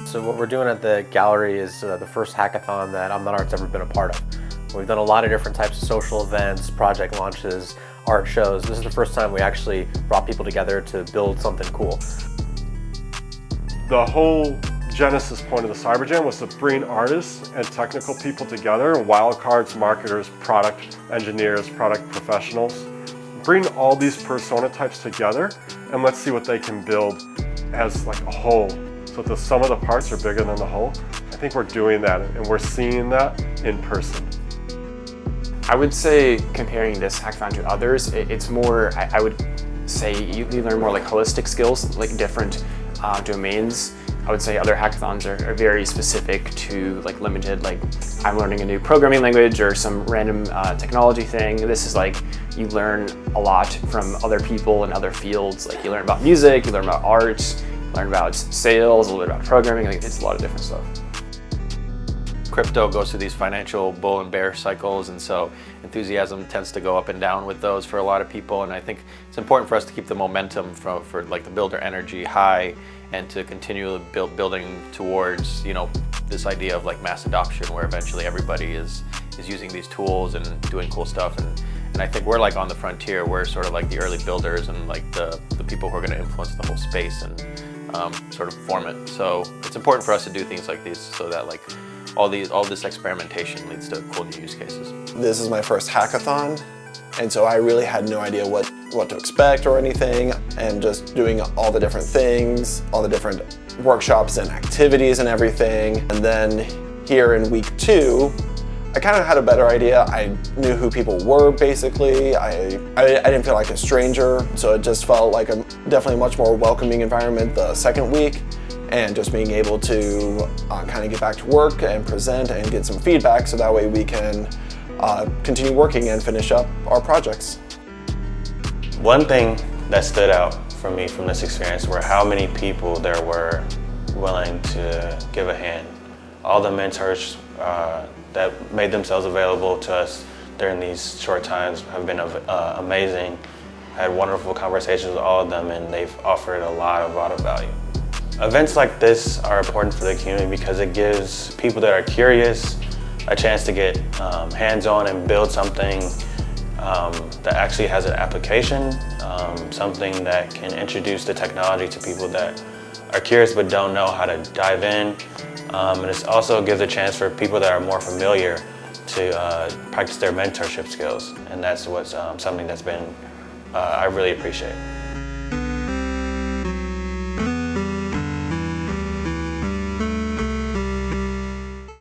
So what we're doing at the gallery is the first hackathon that Art's ever been a part of. We've done a lot of different types of social events, project launches, art shows. This is the first time we actually brought people together to build something cool. The whole genesis point of the CyberJam was to bring artists and technical people together, wildcards, marketers, product engineers, product professionals. Bring all these persona types together and let's see what they can build as like a whole. So the sum of the parts are bigger than the whole. I think we're doing that and we're seeing that in person. I would say comparing this hackathon to others, it's more, I would say you learn more like holistic skills, like different domains. I would say other hackathons are very specific to like limited, like I'm learning a new programming language or some random technology thing. This is like you learn a lot from other people in other fields. Like you learn about music, you learn about art, learn about sales, a little bit about programming. Like it's a lot of different stuff. Crypto goes through these financial bull and bear cycles, and so enthusiasm tends to go up and down with those for a lot of people. And I think it's important for us to keep the momentum for like the builder energy high and to continue building towards, you know, this idea of like mass adoption where eventually everybody is using these tools and doing cool stuff. And I think we're like on the frontier. We're sort of like the early builders and like the people who are going to influence the whole space and sort of form it. So it's important for us to do things like these so that like all this experimentation leads to cool new use cases. This is my first hackathon, and so I really had no idea what to expect or anything, and just doing all the different things, all the different workshops and activities and everything. And then here in week 2, I kind of had a better idea. I knew who people were basically. I didn't feel like a stranger, so it just felt like a definitely much more welcoming environment the second week. And just being able to kind of get back to work and present and get some feedback so that way we can continue working and finish up our projects. One thing that stood out for me from this experience were how many people there were willing to give a hand. All the mentors that made themselves available to us during these short times have been amazing. I had wonderful conversations with all of them, and they've offered a lot of value. Events like this are important for the community because it gives people that are curious a chance to get hands-on and build something that actually has an application, something that can introduce the technology to people that are curious but don't know how to dive in. And it also gives a chance for people that are more familiar to practice their mentorship skills, and that's what's something that's been I really appreciate.